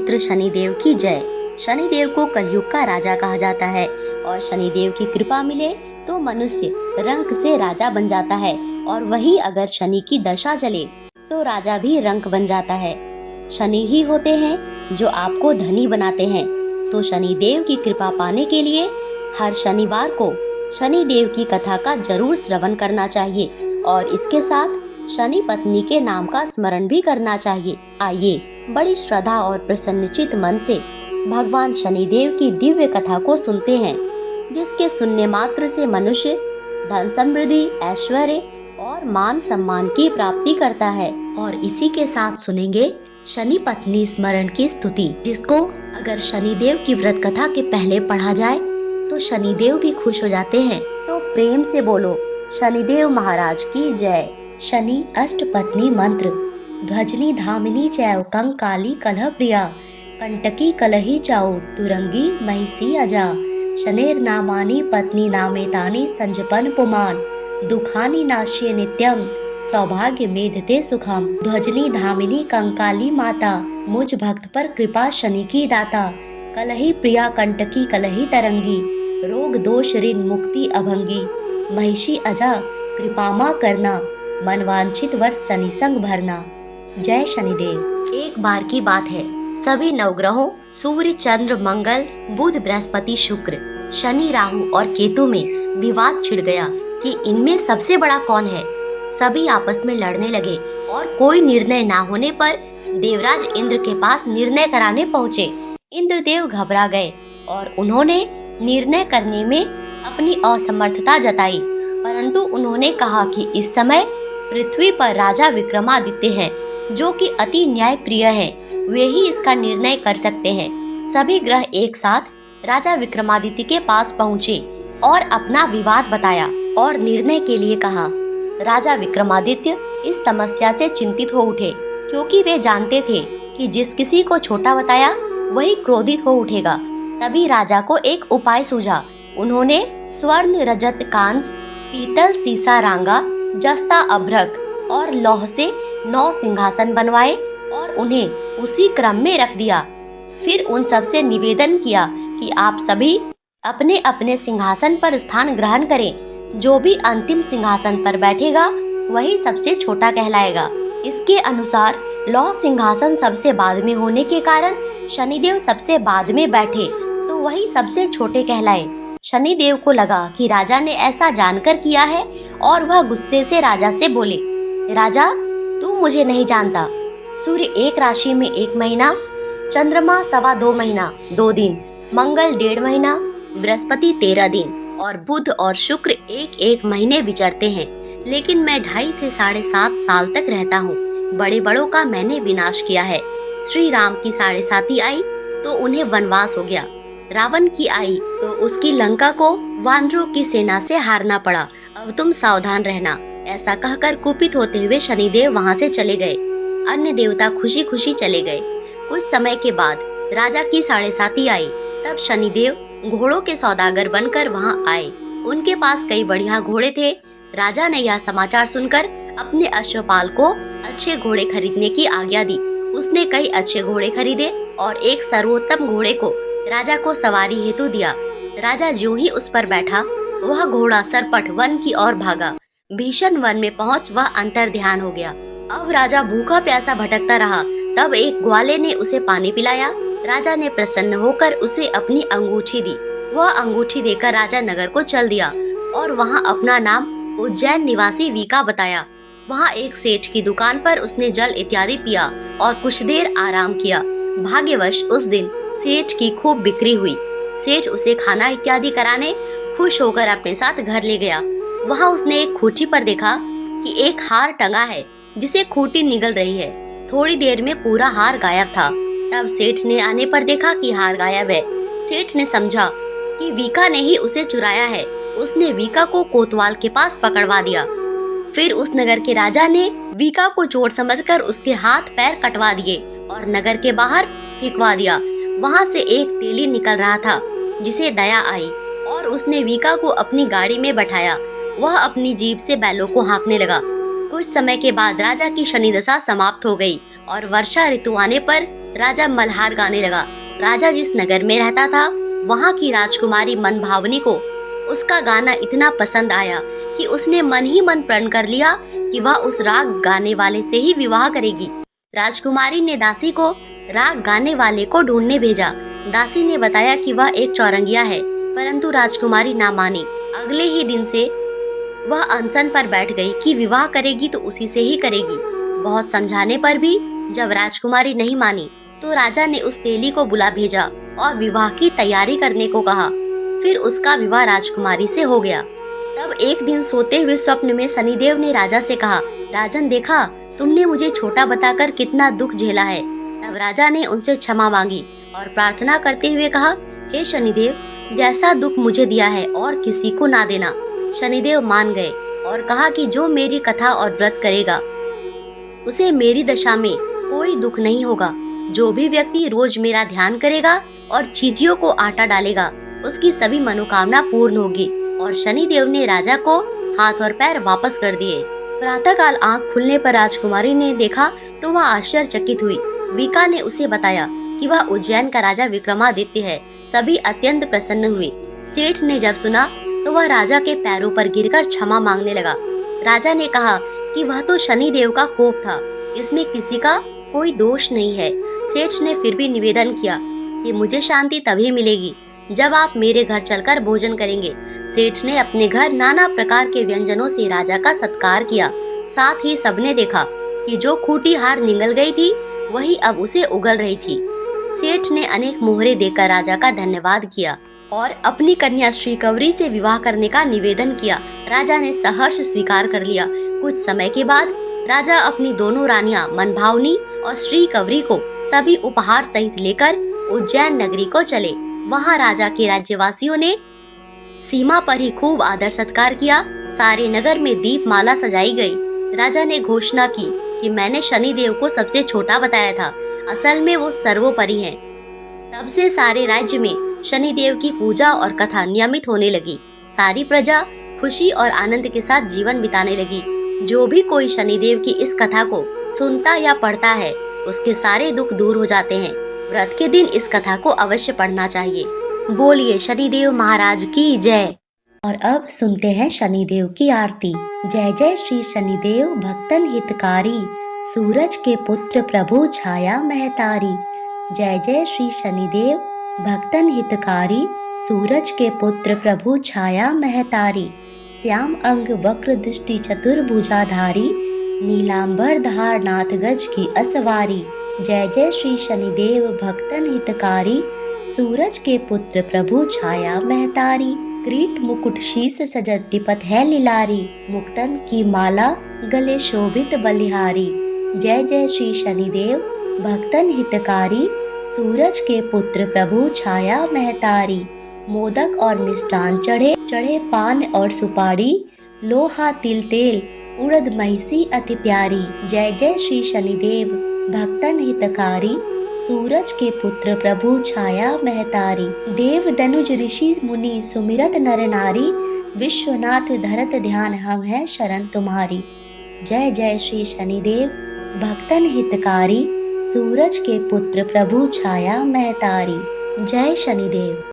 पुत्र शनिदेव की जय। शनिदेव को कलयुग का राजा कहा जाता है और शनिदेव की कृपा मिले तो मनुष्य रंक से राजा बन जाता है, और वहीं अगर शनि की दशा चले तो राजा भी रंक बन जाता है। शनि ही होते हैं जो आपको धनी बनाते हैं। तो शनिदेव की कृपा पाने के लिए हर शनिवार को शनिदेव की कथा का जरूर श्रवण करना चाहिए और इसके साथ शनि पत्नी के नाम का स्मरण भी करना चाहिए। आइए बड़ी श्रद्धा और प्रसन्नचित मन से भगवान शनिदेव की दिव्य कथा को सुनते हैं, जिसके सुनने मात्र से मनुष्य धन समृद्धि, ऐश्वर्य और मान सम्मान की प्राप्ति करता है। और इसी के साथ सुनेंगे शनि पत्नी स्मरण की स्तुति, जिसको अगर शनिदेव की व्रत कथा के पहले पढ़ा जाए तो शनिदेव भी खुश हो जाते हैं। तो प्रेम से बोलो शनिदेव महाराज की जय। शनि अष्टपत्नी मंत्र। ध्वजनी धामिनी चैव कंकाली कलह प्रिया, कंटकी कलही चाउ तुरंगी महिषी अजा। शनेर नामानी पत्नी नामेतानी संजपन पुमान, दुखानी नाश्ये नित्यम सौभाग्य मेधते सुखम। ध्वजनी धामिनी कंकाली माता, मुझ भक्त पर कृपा शनि की दाता। कलही प्रिया कंटकी कलही तरंगी, रोग दोष ऋण मुक्ति अभंगी। महिषी अजा कृपा माँ करना, मनवांछित वर शनि संग भरना। जय शनिदेव। एक बार की बात है, सभी नवग्रहों सूर्य चंद्र मंगल बुध बृहस्पति शुक्र शनि राहु और केतु में विवाद छिड़ गया कि इनमें सबसे बड़ा कौन है। सभी आपस में लड़ने लगे और कोई निर्णय ना होने पर देवराज इंद्र के पास निर्णय कराने पहुँचे। इंद्रदेव घबरा गए और उन्होंने निर्णय करने में अपनी असमर्थता जताई, परंतु उन्होंने कहा कि इस समय पृथ्वी पर राजा विक्रमादित्य हैं, जो कि अति न्याय प्रिय हैं। वे ही इसका निर्णय कर सकते हैं। सभी ग्रह एक साथ राजा विक्रमादित्य के पास पहुँचे और अपना विवाद बताया और निर्णय के लिए कहा। राजा विक्रमादित्य इस समस्या से चिंतित हो उठे, क्योंकि वे जानते थे कि जिस किसी को छोटा बताया वही क्रोधित हो उठेगा। तभी राजा को एक उपाय सूझा। उन्होंने स्वर्ण रजत कांस पीतल सीसा रांगा जस्ता अभ्रक और लौह से 9 सिंहासन बनवाए और उन्हें उसी क्रम में रख दिया। फिर उन सब से निवेदन किया कि आप सभी अपने अपने सिंहासन पर स्थान ग्रहण करें। जो भी अंतिम सिंहासन पर बैठेगा वही सबसे छोटा कहलाएगा। इसके अनुसार लौह सिंहासन सबसे बाद में होने के कारण शनिदेव सबसे बाद में बैठे तो वही सबसे छोटे कहलाए। शनिदेव को लगा कि राजा ने ऐसा जानकर किया है और वह गुस्से से राजा से बोले, राजा तू मुझे नहीं जानता। सूर्य एक राशि में 1 महीना, चंद्रमा 2.25 महीना 2 दिन, मंगल 1.5 महीना, बृहस्पति 13 दिन और बुध और शुक्र 1-1 महीने विचरते हैं। लेकिन मैं 2.5 से 7.5 साल तक रहता हूँ। बड़े बड़ों का मैंने विनाश किया है। श्री राम की 7.5 आई तो उन्हें वनवास हो गया। रावण की आई तो उसकी लंका को वानरों की सेना से हारना पड़ा। अब तुम सावधान रहना। ऐसा कहकर कुपित होते हुए शनिदेव वहाँ से चले गए। अन्य देवता खुशी खुशी चले गए। कुछ समय के बाद राजा की 7.5 आई। तब शनिदेव घोड़ों के सौदागर बनकर वहाँ आए। उनके पास कई बढ़िया घोड़े थे। राजा ने यह समाचार सुनकर अपने अश्वपाल को अच्छे घोड़े खरीदने की आज्ञा दी। उसने कई अच्छे घोड़े खरीदे और एक सर्वोत्तम घोड़े को राजा को सवारी हेतु दिया। राजा ज्यों ही उस पर बैठा, वह घोड़ा सरपट वन की ओर भागा। भीषण वन में पहुंच वह अंतर ध्यान हो गया। अब राजा भूखा प्यासा भटकता रहा। तब एक ग्वाले ने उसे पानी पिलाया। राजा ने प्रसन्न होकर उसे अपनी अंगूठी दी। वह अंगूठी देकर राजा नगर को चल दिया और वहां अपना नाम उज्जैन निवासी वीका बताया। वहां एक सेठ की दुकान पर उसने जल इत्यादि पिया और कुछ देर आराम किया। भाग्यवश उस दिन सेठ की खूब बिक्री हुई। सेठ उसे खाना इत्यादि कराने खुश होकर अपने साथ घर ले गया। वहां उसने एक खूंटी पर देखा कि एक हार टंगा है जिसे खूंटी निगल रही है। थोड़ी देर में पूरा हार गायब था। तब सेठ ने आने पर देखा कि हार गायब है। सेठ ने समझा कि वीका ने ही उसे चुराया है। उसने वीका को कोतवाल के पास पकड़वा दिया। फिर उस नगर के राजा ने वीका को चोर समझकर उसके हाथ पैर कटवा दिए और नगर के बाहर फेंकवा दिया। वहाँ से एक तेली निकल रहा था जिसे दया आई और उसने वीका को अपनी गाड़ी में बैठाया। वह अपनी जीभ से बैलों को हाँकने लगा। कुछ समय के बाद राजा की शनि दशा समाप्त हो गई और वर्षा ऋतु आने पर राजा मल्हार गाने लगा। राजा जिस नगर में रहता था वहाँ की राजकुमारी मनभावनी को उसका गाना इतना पसंद आया कि उसने मन ही मन प्रण कर लिया कि वह उस राग गाने वाले से ही विवाह करेगी। राजकुमारी ने दासी को राग गाने वाले को ढूंढने भेजा। दासी ने बताया कि वह एक चौरंगिया है, परंतु राजकुमारी ना मानी। अगले ही दिन से वह अनशन पर बैठ गई कि विवाह करेगी तो उसी से ही करेगी। बहुत समझाने पर भी जब राजकुमारी नहीं मानी तो राजा ने उस तेली को बुला भेजा और विवाह की तैयारी करने को कहा। फिर उसका विवाह राजकुमारी से हो गया। तब एक दिन सोते हुए स्वप्न में शनिदेव ने राजा से कहा, राजन देखा तुमने मुझे छोटा बताकर कितना दुख झेला है। तब राजा ने उनसे क्षमा मांगी और प्रार्थना करते हुए कहा, हे शनिदेव, जैसा दुख मुझे दिया है और किसी को ना देना। शनिदेव मान गए और कहा कि जो मेरी कथा और व्रत करेगा उसे मेरी दशा में कोई दुख नहीं होगा। जो भी व्यक्ति रोज मेरा ध्यान करेगा और चींटियों को आटा डालेगा उसकी सभी मनोकामना पूर्ण होगी। और शनिदेव ने राजा को हाथ और पैर वापस कर दिए। प्रातःकाल आंख खुलने पर राजकुमारी ने देखा तो वह आश्चर्यचकित हुई। विका ने उसे बताया कि वह उज्जैन का राजा विक्रमादित्य है। सभी अत्यंत प्रसन्न हुए। सेठ ने जब सुना तो वह राजा के पैरों पर गिरकर क्षमा मांगने लगा। राजा ने कहा कि वह तो शनिदेव का कोप था, इसमें किसी का कोई दोष नहीं है। सेठ ने फिर भी निवेदन किया कि मुझे शांति तभी मिलेगी जब आप मेरे घर चलकर भोजन करेंगे। सेठ ने अपने घर नाना प्रकार के व्यंजनों से राजा का सत्कार किया। साथ ही सबने देखा कि जो खूंटी हार निगल गई थी वही अब उसे उगल रही थी। सेठ ने अनेक मोहरे देकर राजा का धन्यवाद किया और अपनी कन्या श्रीकवरी से विवाह करने का निवेदन किया। राजा ने सहर्ष स्वीकार कर लिया। कुछ समय के बाद राजा अपनी दोनों रानियां मनभावनी और श्रीकवरी को सभी उपहार सहित लेकर उज्जैन नगरी को चले। वहां राजा के राज्यवासियों ने सीमा पर ही खूब आदर सत्कार किया। सारे नगर में दीपमाला सजाई गई। राजा ने घोषणा की कि मैंने शनिदेव को सबसे छोटा बताया था, असल में वो सर्वोपरि हैं। तब से सारे राज्य में शनिदेव की पूजा और कथा नियमित होने लगी। सारी प्रजा खुशी और आनंद के साथ जीवन बिताने लगी। जो भी कोई शनिदेव की इस कथा को सुनता या पढ़ता है उसके सारे दुख दूर हो जाते हैं। व्रत के दिन इस कथा को अवश्य पढ़ना चाहिए। बोलिए शनिदेव महाराज की जय। और अब सुनते हैं शनिदेव की आरती। जय जय श्री शनिदेव भक्तन हितकारी, सूरज के पुत्र प्रभु छाया महतारी। जय जय श्री शनिदेव भक्तन हितकारी, सूरज के पुत्र प्रभु छाया महतारी। श्याम अंग वक्र दृष्टि चतुर्भुजाधारी, नीलांबर धार नाथ गज की असवारी। जय जय श्री शनिदेव भक्तन हितकारी, सूरज के पुत्र प्रभु छाया महतारी। किरीट मुकुट शीस सजत दीपत है लिलारी, मुक्तन की माला गले शोभित बलिहारी। जय जय श्री शनिदेव भक्तन हितकारी, सूरज के पुत्र प्रभु छाया महतारी। मोदक और मिष्टान चढ़े चढ़े पान और सुपारी, लोहा तिल तेल उड़द महिषी अति प्यारी। जय जय श्री शनिदेव भक्तन हितकारी, सूरज के पुत्र प्रभु छाया महतारी। देव दनुज ऋषि मुनि सुमिरत नर नारी, विश्वनाथ धरत ध्यान हम है शरण तुम्हारी। जय जय श्री शनिदेव भक्तन हितकारी, सूरज के पुत्र प्रभु छाया महतारी। जय शनिदेव।